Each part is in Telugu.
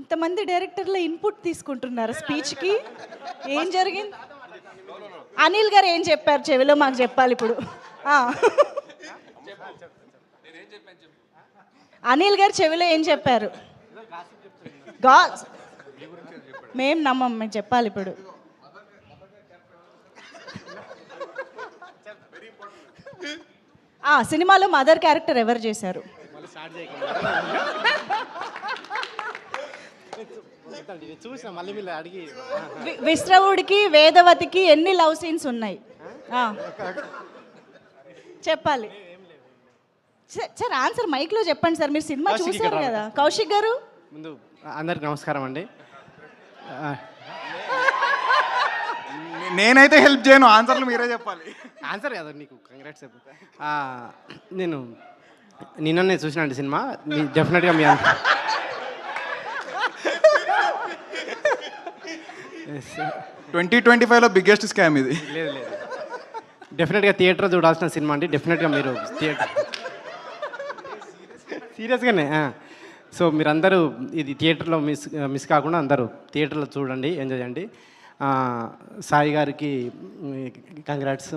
ఇంతమంది డైరెక్టర్ల ఇన్పుట్ తీసుకుంటున్నారు స్పీచ్కి. ఏం జరిగింది? అనిల్ గారు ఏం చెప్పారు చెవిలో మాకు చెప్పాలి ఇప్పుడు. అనిల్ గారు చెవిలో ఏం చెప్పారు? మేం నమ్మం, మేము చెప్పాలి ఇప్పుడు. సినిమాలో మదర్ క్యారెక్టర్ ఎవరు చేశారు? విశ్రవుడికి వేదవతికి ఎన్ని లవ్ సీన్స్ ఉన్నాయి? చెప్పాలి సార్. ఆన్సర్ మైక్లో చెప్పండి సార్, మీరు సినిమా చూసారు కదా. కౌశిక్ గారు. ముందు అందరికి నమస్కారం అండి. నేనైతే హెల్ప్ చేయను, ఆన్సర్లు మీరే చెప్పాలి. ఆన్సర్ కదా నీకు, కంగ్రాట్స్ చెప్పు. నేను నిన్ననే చూసినండి సినిమా. డెఫినెట్గా మీ 2025లో బిగ్గెస్ట్ స్కామ్ ఇది. లేదు లేదు, డెఫినెట్గా థియేటర్ చూడాల్సిన సినిమా అండి. డెఫినెట్గా మీరు థియేటర్ సీరియస్గానే. సో మీరందరూ ఇది థియేటర్లో మిస్ కాకుండా అందరూ థియేటర్లో చూడండి, ఎంజాయ్ చేయండి. సాయి గారికి కంగ్రాట్స్.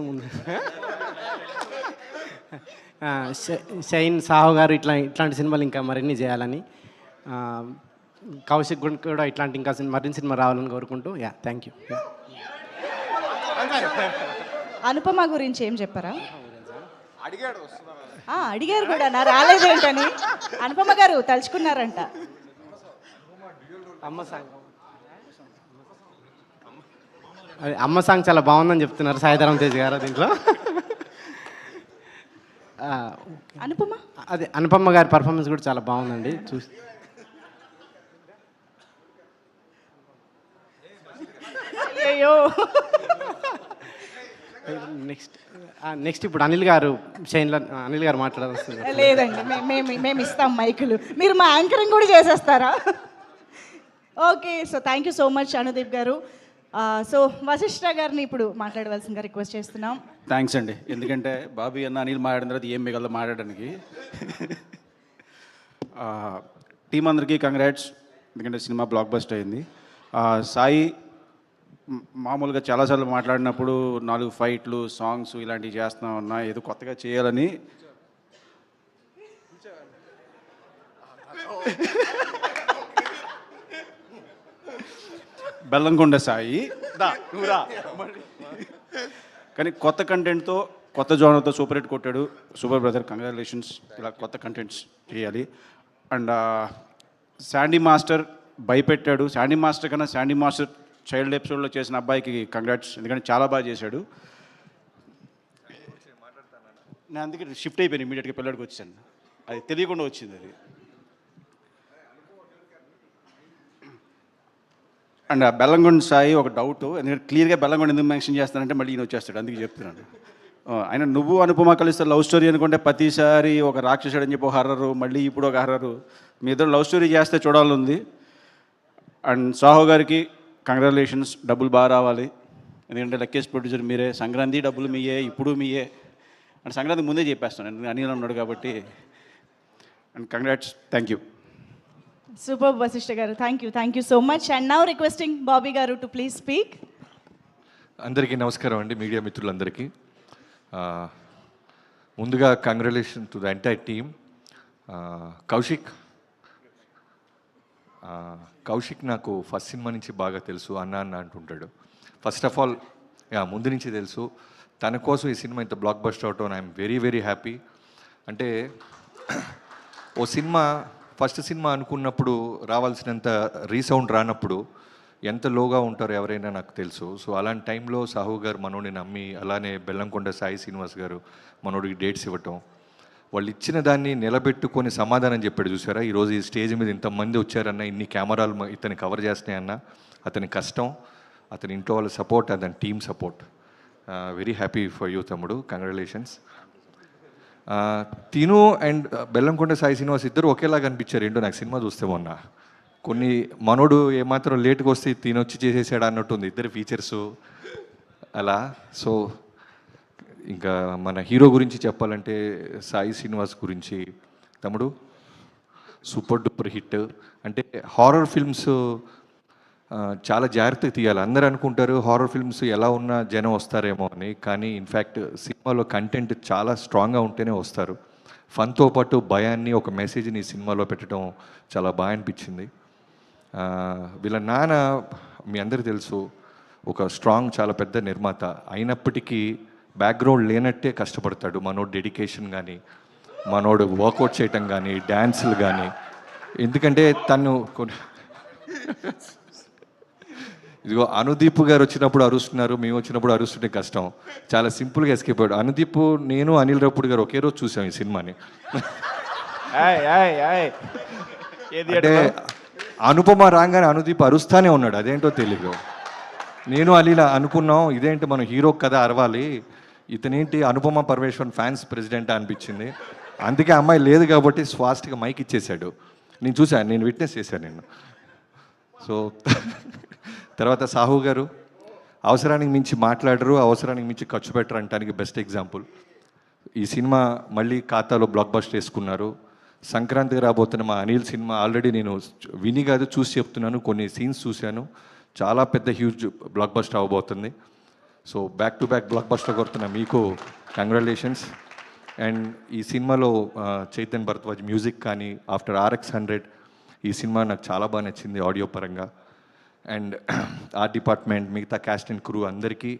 షైన్ సాహో గారు ఇట్లాంటి సినిమాలు ఇంకా మరిన్ని చేయాలని, కౌశిక్ కూడా ఇట్లాంటి ఇంకా మరిన్ని సినిమా రావాలని కోరుకుంటూ, థ్యాంక్ యూ. అనుపమ గురించి ఏం చెప్పారా? అడిగారు కూడా, నా రాలేదేంటని. అనుపమ గారు తలుచుకున్నారంట. అమ్మ సాంగ్ చాలా బాగుందని చెప్తున్నారు సాయిధరం తేజ్ గారు దీంట్లో. అనుపమ గారి పర్ఫార్మెన్స్ కూడా చాలా బాగుందండి. చూసి నెక్స్ట్ ఇప్పుడు అనిల్ గారు మాట్లాడాల్సింది. లేదండి, మేము ఇస్తాం మైకులు, మీరు మా యాంకరింగ్ కూడా చేసేస్తారా? Okay, so thank you so much Anudeep garu. So Vashishtha గారిని ఇప్పుడు మాట్లాడవలసిందిగా రిక్వెస్ట్ చేస్తున్నాం. థ్యాంక్స్ అండి, ఎందుకంటే బాబీ అన్న అనిల్ మాట్లాడిన తర్వాత ఏం మిగలదు మాట్లాడడానికి. టీం అందరికీ కంగ్రాట్స్, ఎందుకంటే సినిమా బ్లాక్ బస్టర్ అయింది. సాయి మామూలుగా చాలాసార్లు మాట్లాడినప్పుడు 4 ఫైట్లు, సాంగ్స్ ఇలాంటివి చేస్తున్నా ఉన్నా, ఏదో కొత్తగా చేయాలని. బెల్లంకొండ సాయి కానీ కొత్త కంటెంట్తో, కొత్త జోనర్తో సూపర్ హిట్ కొట్టాడు. Super brother, congratulations. ఇలా కొత్త కంటెంట్స్ చేయాలి. అండ్ శాండీ మాస్టర్ భయపెట్టాడు. శాండీ మాస్టర్ కన్నా శాండీ మాస్టర్ చైల్డ్ ఎపిసోడ్లో చేసిన అబ్బాయికి కంగ్రాట్స్, ఎందుకంటే చాలా బాగా చేశాడు. నేను అందుకే షిఫ్ట్ అయిపోయాను, ఇమీడియట్గా పిల్లడికి వచ్చాను. అది తెలియకుండా వచ్చింది అది. అండ్ బెల్లంకొండ సాయి ఒక డౌట్, ఎందుకంటే క్లియర్గా బెల్లంకొండ ఎందుకు మెన్షన్ చేస్తానంటే మళ్ళీ ఈయన వచ్చేస్తాడు, అందుకే చెప్తున్నాను. ఆయన నువ్వు అనుపమ కలిస్తే లవ్ స్టోరీ అనుకుంటే ప్రతిసారి ఒక రాక్షసుడు అని చెప్పి ఒక హర్రరు, మళ్ళీ ఇప్పుడు ఒక హర్రరు. మీ ఇద్దరు లవ్ స్టోరీ చేస్తే చూడాలని. అండ్ సాహో గారికి కంగ్రాచులేషన్స్, డబ్బులు బాగా రావాలి, ఎందుకంటే లక్కీస్ట్ ప్రొడ్యూసర్ మీరే. సంక్రాంతి డబ్బులు మీయే, ఇప్పుడు మీయే. అండ్ సంక్రాంతి ముందే చెప్పేస్తాను, ఎందుకంటే అనిల్ ఉన్నాడు కాబట్టి. And congrats, thank you. Super Vashishta garu, thank you so much. And now requesting Bobby garu to please speak. అందరికీ నమస్కారం అండి, మీడియా మిత్రులందరికీ. ముందుగా congratulation to the entire team. Kaushik నాకు ఫస్ట్ సినిమా నుంచి బాగా తెలుసు, అన్న అంటుంటాడు. ఫస్ట్ ఆఫ్ ఆల్ ముందు నుంచి తెలుసు. తన కోసం ఈ సినిమా ఇంత బ్లాక్ బస్టర్ అవటం ఐఎమ్ వెరీ వెరీ హ్యాపీ. అంటే ఓ సినిమా ఫస్ట్ సినిమా అనుకున్నప్పుడు రావాల్సినంత రీసౌండ్ రానప్పుడు ఎంత లోగా ఉంటారో ఎవరైనా నాకు తెలుసు. సో అలాంటి టైంలో సాహు గారు మనోడిని నమ్మి, అలానే బెల్లంకొండ సాయి శ్రీనివాస్ గారు మనోడికి డేట్స్ ఇవ్వటం, వాళ్ళు ఇచ్చిన దాన్ని నిలబెట్టుకొని సమాధానం చెప్పాడు. చూసారా, ఈరోజు ఈ స్టేజ్ మీద ఇంతమంది వచ్చారన్న, ఇన్ని కెమెరాలు ఇతన్ని కవర్ చేస్తున్నాయన్న, అతని కష్టం, అతని ఇంట్లో వాళ్ళ సపోర్ట్, అతని team support. Very happy for you తమ్ముడు, కంగ్రాచులేషన్స్. తిను అండ్ బెల్లంకొండ సాయి శ్రీనివాస్ ఇద్దరు ఒకేలాగా అనిపించారు ఏంటో నాకు సినిమా చూస్తే మొన్న. కొన్ని మనోడు ఏమాత్రం లేట్గా వస్తే తినొచ్చి చేసేసాడు అన్నట్టుంది ఇద్దరు ఫీచర్సు అలా. సో ఇంకా మన హీరో గురించి చెప్పాలంటే సాయి శ్రీనివాస్ గురించి తమ్ముడు సూపర్ డూపర్ హిట్. అంటే హారర్ ఫిల్మ్స్ చాలా జాగ్రత్తగా తీయాలి. అందరూ అనుకుంటారు హారర్ ఫిల్మ్స్ ఎలా ఉన్నా జనం వస్తారేమో అని, కానీ ఇన్ఫ్యాక్ట్ సినిమాలో కంటెంట్ చాలా స్ట్రాంగ్గా ఉంటేనే వస్తారు. ఫన్తో పాటు భయాన్ని, ఒక మెసేజ్ని సినిమాలో పెట్టడం చాలా బాగా అనిపించింది. వీళ్ళ నాన్న మీ అందరికీ తెలుసు, ఒక స్ట్రాంగ్ చాలా పెద్ద నిర్మాత అయినప్పటికీ బ్యాక్గ్రౌండ్ లేనట్టే కష్టపడతాడు. మనోడు డెడికేషన్ కానీ, మనోడు వర్కౌట్ చేయటం కానీ, డ్యాన్సులు కానీ. ఎందుకంటే తను ఇదిగో అనుదీప్ గారు వచ్చినప్పుడు అరుస్తున్నారు, మేము వచ్చినప్పుడు అరుస్తుంటే కష్టం. చాలా సింపుల్గా ఎస్కేప్ అయ్యాడు. అనుదీప్, నేను, అనిల్ రావిపూడి గారు ఒకే రోజు చూసాం ఈ సినిమాని. అంటే అనుపమ రాగానే అనుదీప్ అరుస్తానే ఉన్నాడు, అదేంటో తెలియదు. నేను అలీలా అనుకున్నాం, ఇదేంటి మనం హీరో కదా అరవాలి, ఇతనేంటి అనుపమ పరమేశ్వరన్ ఫ్యాన్స్ ప్రెసిడెంట్ అనిపించింది. అందుకే అమ్మాయి లేదు కాబట్టి ఫాస్ట్గా మైక్ ఇచ్చేశాడు. నేను చూశాను, నేను విట్నెస్ చేశాను నేను. సో తర్వాత సాహు గారు అవసరానికి మించి మాట్లాడరు, అవసరానికి మించి ఖర్చు పెట్టరు అంటానికి బెస్ట్ ఎగ్జాంపుల్. ఈ సినిమా మళ్ళీ ఖాతాలో బ్లాక్ బస్టర్ వేసుకున్నారు. సంక్రాంతికి రాబోతున్న మా అనిల్ సినిమా ఆల్రెడీ నేను విని కాదు చూసి చెప్తున్నాను, కొన్ని సీన్స్ చూశాను, చాలా పెద్ద హ్యూజ్ బ్లాక్ బస్టర్ అవ్వబోతుంది. So back to back block buster కొడుతున్న మీకు కంగ్రాచులేషన్స్. అండ్ ఈ సినిమాలో చైతన్ భరద్వాజ్ మ్యూజిక్ కానీ, ఆఫ్టర్ RX100 ఈ సినిమా నాకు చాలా బాగా నచ్చింది ఆడియో పరంగా. అండ్ ఆర్ట్ డిపార్ట్మెంట్, మిగతా క్యాస్ట్ అండ్ క్రూ అందరికీ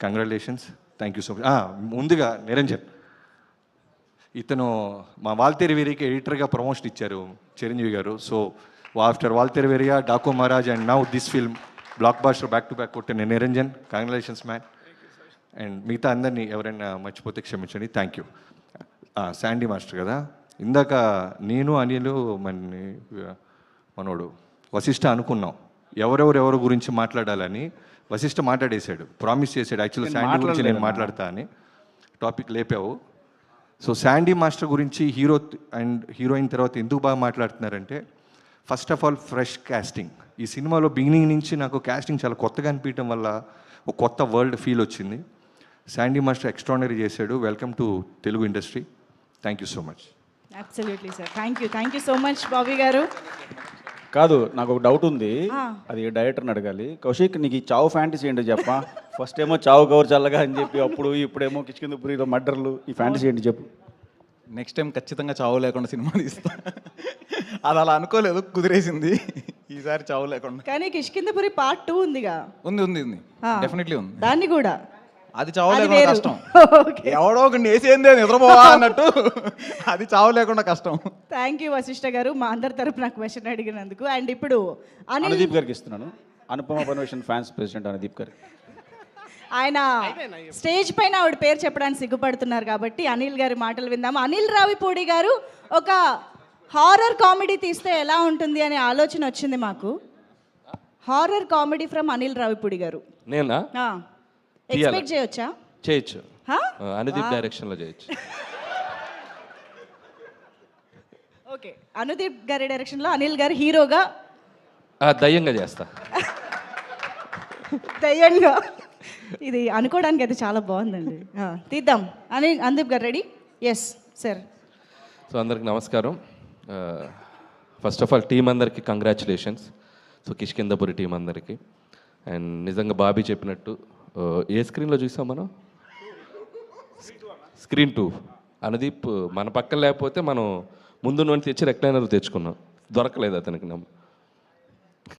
congratulations, thank you so much. ముందుగా నిరంజన్, ఇతను మా వాల్తేరు వేరియకి ఎడిటర్గా ప్రమోషన్ ఇచ్చారు Chiranjeevi garu. So after Waltair Veerayya, Daaku Maharaaj and now this film block buster back to back కొట్టిన నిరంజన్, కంగ్రాచులేషన్స్ మ్యాన్. అండ్ మిగతా అందరినీ ఎవరైనా మర్చిపోతే క్షమించండి, థ్యాంక్ యూ. శాండీ మాస్టర్ కదా, ఇందాక నేను అనిలు మనోడు వశిష్ఠ అనుకున్నాం ఎవరెవరు గురించి మాట్లాడాలని. వశిష్ఠ మాట్లాడేశాడు, ప్రామిస్ చేశాడు యాక్చువల్లీ శాండీ గురించి నేను మాట్లాడతా అని. టాపిక్ లేపావు. సో శాండీ మాస్టర్ గురించి హీరో అండ్ హీరోయిన్ తర్వాత ఎందుకు బాగా మాట్లాడుతున్నారంటే, first of all fresh casting. ఈ సినిమాలో బిగినింగ్ నుంచి నాకు కాస్టింగ్ చాలా కొత్తగా అనిపించడం వల్ల ఒక కొత్త వరల్డ్ ఫీల్ వచ్చింది. శాండీ మాస్టర్ ఎక్స్ట్రాడినరీ చేశాడు. Welcome to Telugu industry. Thank you so much. Absolutely sir, thank you so much Bobby గారు. కాదు, నాకు ఒక డౌట్ ఉంది, అది డైరెక్టర్ని అడగాలి. కౌశిక్, నీకు ఈ చావు ఫ్యాంటసీ ఏంటో చెప్పా. ఫస్ట్ ఏమో చావు కవర్ చల్లగా అని చెప్పి, అప్పుడు ఇప్పుడేమో కిష్కిందపురిలో మర్డర్లు, ఈ ఫ్యాంటసీ ఏంటి చెప్పు. నెక్స్ట్ టైం ఖచ్చితంగా చావు లేకుండా సినిమా తీస్తా. అది అలా అనుకోలేదు, కుదిరేసింది ఈసారి చావు లేకుండా. కానీ కిష్కిందపురి పార్ట్ 2 ఉందిగా. ఉంది డెఫినెట్లీ ఉంది. దాన్ని కూడా అది చావు అది లేకుండా వేరు. కష్టం. Okay. ఎవడో ఒక వేసేందే నిద్రపోవా అన్నట్టు, అది చావు లేకుండా కష్టం. థ్యాంక్ యూ వశిష్ఠ గారు, మా అందరి తరపు నాకు క్వశ్చన్ అడిగినందుకు. అండ్ ఇప్పుడు అనుదీప్ గారికి ఇస్తున్నాను. అనుపమ పరమేశ్వరన్ ఫ్యాన్స్ ప్రెసిడెంట్ అనుదీప్ గారు. ఆయన స్టేజ్ పైన ఆవిడ పేరు చెప్పడానికి సిగ్గుపడుతున్నారు కాబట్టి అనిల్ గారి మాటలు విందాము. అనిల్ రావిపూడి గారు ఒక హారర్ కామెడీ తీస్తే ఎలా ఉంటుంది అనే ఆలోచన వచ్చింది మాకు. Horror comedy from Anil Ravipudi గారు. నేనా? ఎక్స్పెక్ట్ చేయొచ్చా? చేయొచ్చు, అనుదీప్ డైరెక్షన్లో చేయొచ్చు. ఓకే, అనుదీప్ గారి డైరెక్షన్లో అనిల్ గారు హీరోగా దయ్యంగా చేస్తా. దయ్యంగా, ఇది అనుకోవడానికి అయితే చాలా బాగుందండి. తీద్దాం. అనుదీప్ గారు రెడీ? Yes sir. సో అందరికి నమస్కారం. ఫస్ట్ ఆఫ్ ఆల్ టీం అందరికి కంగ్రాచులేషన్స్. సో కిష్కిందపురి టీం అందరికి. అండ్ నిజంగా బాబీ చెప్పినట్టు ఏ స్క్రీన్లో చూసాం మనం? స్క్రీన్ 2. అనుదీప్ మన పక్కన లేకపోతే మనం ముందు నుండి తెచ్చి రెక్లైనర్ తెచ్చుకున్నాం, దొరకలేదు అతనికి.